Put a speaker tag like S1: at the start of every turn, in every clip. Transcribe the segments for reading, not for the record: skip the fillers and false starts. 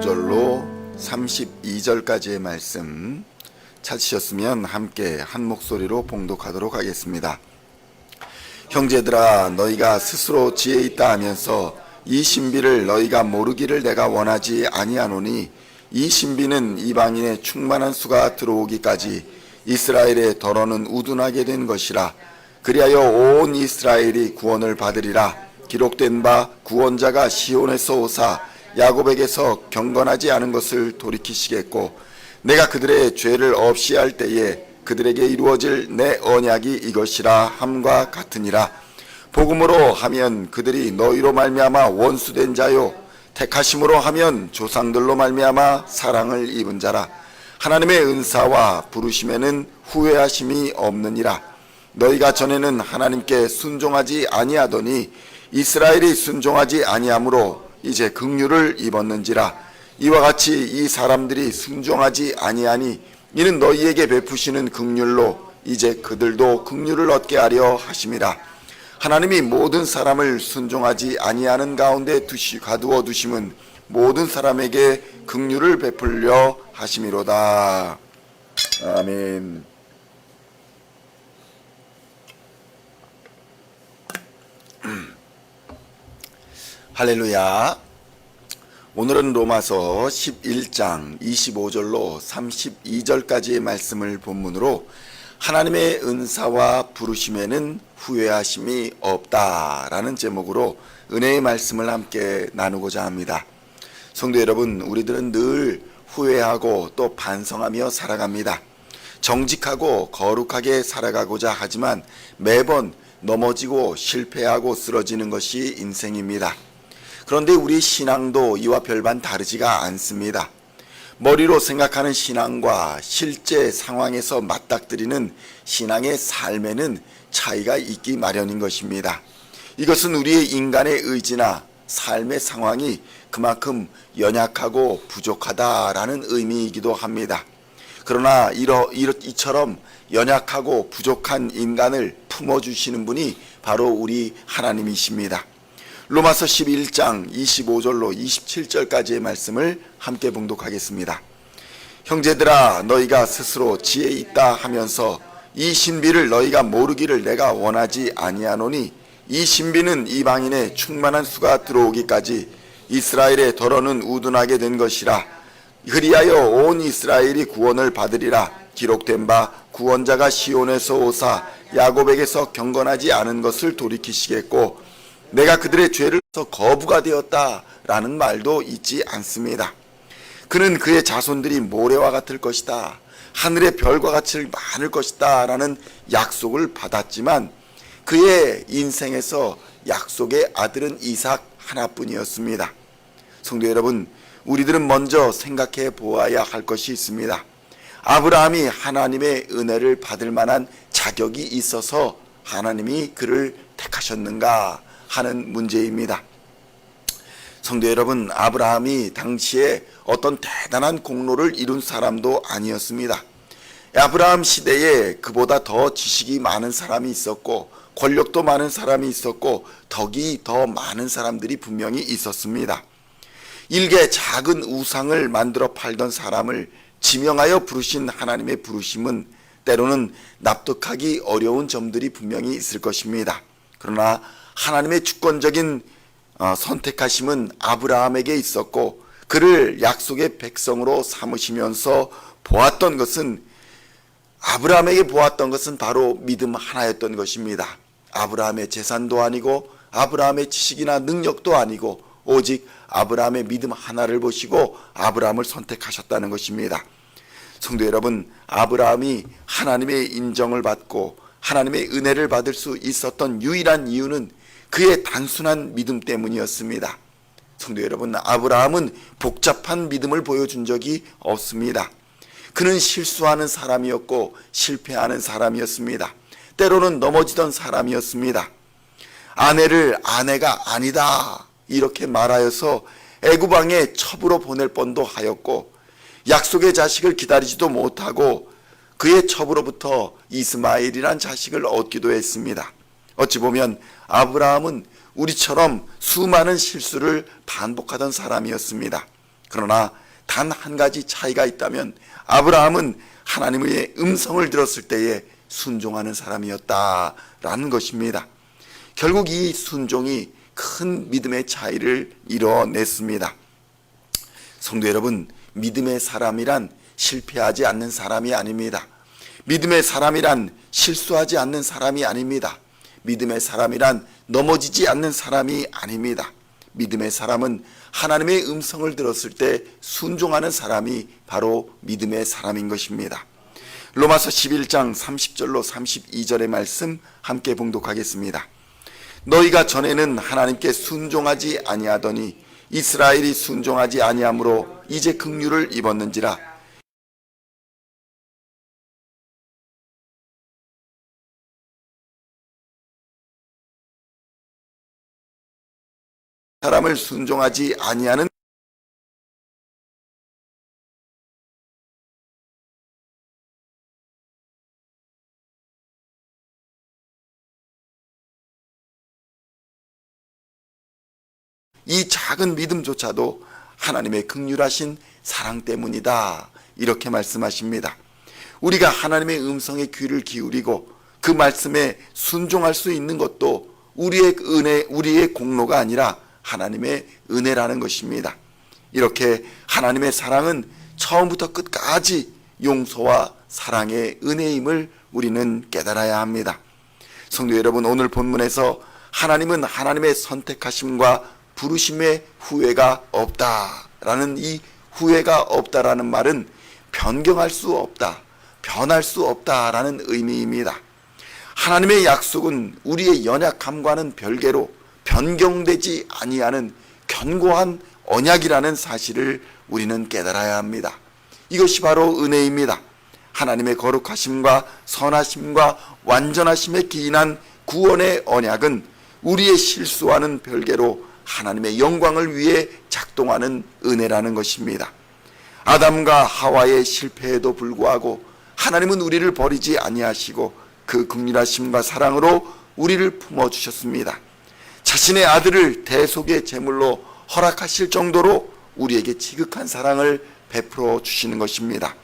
S1: 25절로 32절까지의 말씀 찾으셨으면 함께 한 목소리로 봉독하도록 하겠습니다. 형제들아, 너희가 스스로 지혜 있다 하면서 이 신비를 너희가 모르기를 내가 원하지 아니하노니, 이 신비는 이방인의 충만한 수가 들어오기까지 이스라엘의 덫은 우둔하게 된 것이라. 그리하여 온 이스라엘이 구원을 받으리라. 기록된 바 구원자가 시온에서 오사 야곱에게서 경건하지 않은 것을 돌이키시겠고, 내가 그들의 죄를 없이 할 때에 그들에게 이루어질 내 언약이 이것이라 함과 같으니라. 복음으로 하면 그들이 너희로 말미암아 원수된 자요, 택하심으로 하면 조상들로 말미암아 사랑을 입은 자라. 하나님의 은사와 부르심에는 후회하심이 없느니라. 너희가 전에는 하나님께 순종하지 아니하더니 이스라엘이 순종하지 아니하므로 이제 긍휼을 입었는지라. 이와 같이 이 사람들이 순종하지 아니하니 이는 너희에게 베푸시는 긍휼로 이제 그들도 긍휼을 얻게 하려 하심이라. 하나님이 모든 사람을 순종하지 아니하는 가운데 가두어 두심은 모든 사람에게 긍휼을 베풀려 하심이로다. 아멘. 할렐루야. 오늘은 로마서 11장 25절로 32절까지의 말씀을 본문으로 하나님의 은사와 부르심에는 후회하심이 없다라는 제목으로 은혜의 말씀을 함께 나누고자 합니다. 성도 여러분, 우리들은 늘 후회하고 또 반성하며 살아갑니다. 정직하고 거룩하게 살아가고자 하지만 매번 넘어지고 실패하고 쓰러지는 것이 인생입니다. 그런데 우리 신앙도 이와 별반 다르지가 않습니다. 머리로 생각하는 신앙과 실제 상황에서 맞닥뜨리는 신앙의 삶에는 차이가 있기 마련인 것입니다. 이것은 우리의 인간의 의지나 삶의 상황이 그만큼 연약하고 부족하다라는 의미이기도 합니다. 그러나 이처럼 연약하고 부족한 인간을 품어주시는 분이 바로 우리 하나님이십니다. 로마서 11장 25절로 27절까지의 말씀을 함께 봉독하겠습니다. 형제들아, 너희가 스스로 지혜 있다 하면서 이 신비를 너희가 모르기를 내가 원하지 아니하노니, 이 신비는 이방인의 충만한 수가 들어오기까지 이스라엘의 덫은 우둔하게 된 것이라. 그리하여 온 이스라엘이 구원을 받으리라. 기록된 바 구원자가 시온에서 오사 야곱에게서 경건하지 않은 것을 돌이키시겠고, 내가 그들의 죄를 거부가 되었다라는 말도 있지 않습니다. 그는 그의 자손들이 모래와 같을 것이다, 하늘의 별과 같이 많을 것이다 라는 약속을 받았지만 그의 인생에서 약속의 아들은 이삭 하나뿐이었습니다. 성도 여러분, 우리들은 먼저 생각해 보아야 할 것이 있습니다. 아브라함이 하나님의 은혜를 받을 만한 자격이 있어서 하나님이 그를 택하셨는가 하는 문제입니다. 성도 여러분, 아브라함이 당시에 어떤 대단한 공로를 이룬 사람도 아니었습니다. 아브라함 시대에 그보다 더 지식이 많은 사람이 있었고 권력도 많은 사람이 있었고 덕이 더 많은 사람들이 분명히 있었습니다. 일개 작은 우상을 만들어 팔던 사람을 지명하여 부르신 하나님의 부르심은 때로는 납득하기 어려운 점들이 분명히 있을 것입니다. 그러나 하나님의 주권적인 선택하심은 아브라함에게 있었고, 그를 약속의 백성으로 삼으시면서 아브라함에게 보았던 것은 바로 믿음 하나였던 것입니다. 아브라함의 재산도 아니고 아브라함의 지식이나 능력도 아니고 오직 아브라함의 믿음 하나를 보시고 아브라함을 선택하셨다는 것입니다. 성도 여러분, 아브라함이 하나님의 인정을 받고 하나님의 은혜를 받을 수 있었던 유일한 이유는 그의 단순한 믿음 때문이었습니다. 성도 여러분, 아브라함은 복잡한 믿음을 보여준 적이 없습니다. 그는 실수하는 사람이었고 실패하는 사람이었습니다. 때로는 넘어지던 사람이었습니다. 아내를 아내가 아니다 이렇게 말하여서 애굽왕의 첩으로 보낼 뻔도 하였고, 약속의 자식을 기다리지도 못하고 그의 첩으로부터 이스마엘이란 자식을 얻기도 했습니다. 어찌 보면 아브라함은 우리처럼 수많은 실수를 반복하던 사람이었습니다. 그러나 단 한 가지 차이가 있다면 아브라함은 하나님의 음성을 들었을 때에 순종하는 사람이었다라는 것입니다. 결국 이 순종이 큰 믿음의 차이를 이뤄냈습니다. 성도 여러분, 믿음의 사람이란 실패하지 않는 사람이 아닙니다. 믿음의 사람이란 실수하지 않는 사람이 아닙니다. 믿음의 사람이란 넘어지지 않는 사람이 아닙니다. 믿음의 사람은 하나님의 음성을 들었을 때 순종하는 사람이 바로 믿음의 사람인 것입니다. 로마서 11장 30절로 32절의 말씀 함께 봉독하겠습니다. 너희가 전에는 하나님께 순종하지 아니하더니 이스라엘이 순종하지 아니함으로 이제 긍휼을 입었는지라. 사람을 순종하지 아니하는 이 작은 믿음조차도 하나님의 긍휼하신 사랑 때문이다, 이렇게 말씀하십니다. 우리가 하나님의 음성에 귀를 기울이고 그 말씀에 순종할 수 있는 것도 우리의 은혜, 우리의 공로가 아니라 하나님의 은혜라는 것입니다. 이렇게 하나님의 사랑은 처음부터 끝까지 용서와 사랑의 은혜임을 우리는 깨달아야 합니다. 성도 여러분, 오늘 본문에서 하나님은 하나님의 선택하심과 부르심의 후회가 없다라는 이 후회가 없다라는 말은 변경할 수 없다, 변할 수 없다라는 의미입니다. 하나님의 약속은 우리의 연약함과는 별개로 변경되지 아니하는 견고한 언약이라는 사실을 우리는 깨달아야 합니다. 이것이 바로 은혜입니다. 하나님의 거룩하심과 선하심과 완전하심에 기인한 구원의 언약은 우리의 실수와는 별개로 하나님의 영광을 위해 작동하는 은혜라는 것입니다. 아담과 하와의 실패에도 불구하고 하나님은 우리를 버리지 아니하시고 그 긍휼하심과 사랑으로 우리를 품어주셨습니다. 자신의 아들을 대속의 제물로 허락하실 정도로 우리에게 지극한 사랑을 베풀어 주시는 것입니다.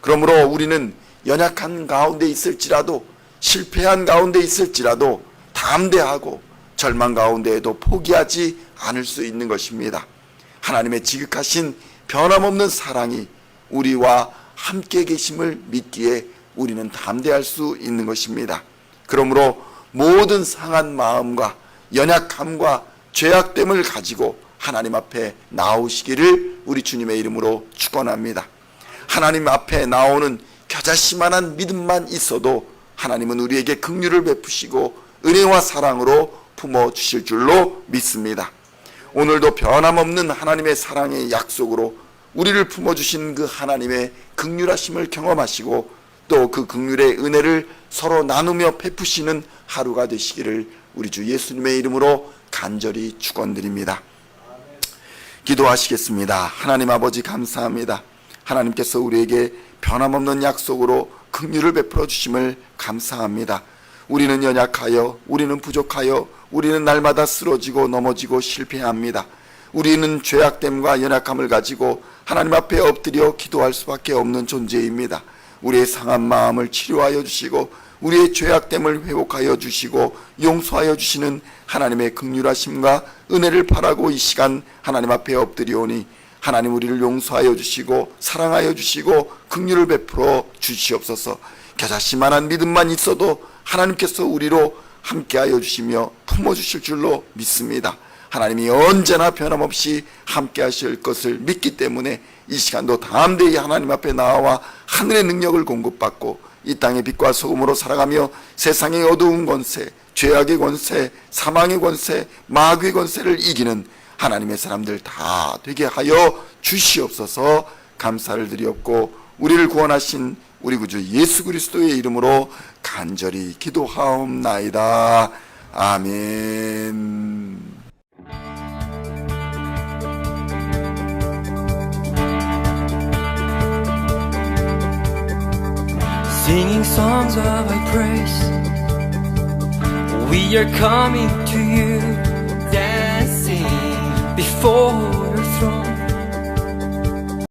S1: 그러므로 우리는 연약한 가운데 있을지라도, 실패한 가운데 있을지라도 담대하고 절망 가운데에도 포기하지 않을 수 있는 것입니다. 하나님의 지극하신 변함없는 사랑이 우리와 함께 계심을 믿기에 우리는 담대할 수 있는 것입니다. 그러므로 모든 상한 마음과 연약함과 죄악됨을 가지고 하나님 앞에 나오시기를 우리 주님의 이름으로 축원합니다. 하나님 앞에 나오는 겨자씨만한 믿음만 있어도 하나님은 우리에게 긍휼을 베푸시고 은혜와 사랑으로 품어주실 줄로 믿습니다. 오늘도 변함없는 하나님의 사랑의 약속으로 우리를 품어주신 그 하나님의 긍휼하심을 경험하시고 또 그 긍휼의 은혜를 서로 나누며 베푸시는 하루가 되시기를 우리 주 예수님의 이름으로 간절히 축원드립니다. 기도하시겠습니다. 하나님 아버지, 감사합니다. 하나님께서 우리에게 변함없는 약속으로 긍휼을 베풀어 주심을 감사합니다. 우리는 연약하여, 우리는 부족하여, 우리는 날마다 쓰러지고 넘어지고 실패합니다. 우리는 죄악됨과 연약함을 가지고 하나님 앞에 엎드려 기도할 수밖에 없는 존재입니다. 우리의 상한 마음을 치료하여 주시고 우리의 죄악됨을 회복하여 주시고 용서하여 주시는 하나님의 긍휼하심과 은혜를 바라고 이 시간 하나님 앞에 엎드리오니 하나님 우리를 용서하여 주시고 사랑하여 주시고 긍휼을 베풀어 주시옵소서. 겨자씨만한 믿음만 있어도 하나님께서 우리로 함께하여 주시며 품어주실 줄로 믿습니다. 하나님이 언제나 변함없이 함께하실 것을 믿기 때문에 이 시간도 담대히 하나님 앞에 나와 하늘의 능력을 공급받고 이 땅의 빛과 소금으로 살아가며 세상의 어두운 권세, 죄악의 권세, 사망의 권세, 마귀의 권세를 이기는 하나님의 사람들 다 되게 하여 주시옵소서. 감사를 드리옵고 우리를 구원하신 우리 구주 예수 그리스도의 이름으로 간절히 기도하옵나이다. 아멘.
S2: Singing songs of thy praise, we are coming to you, dancing before your throne.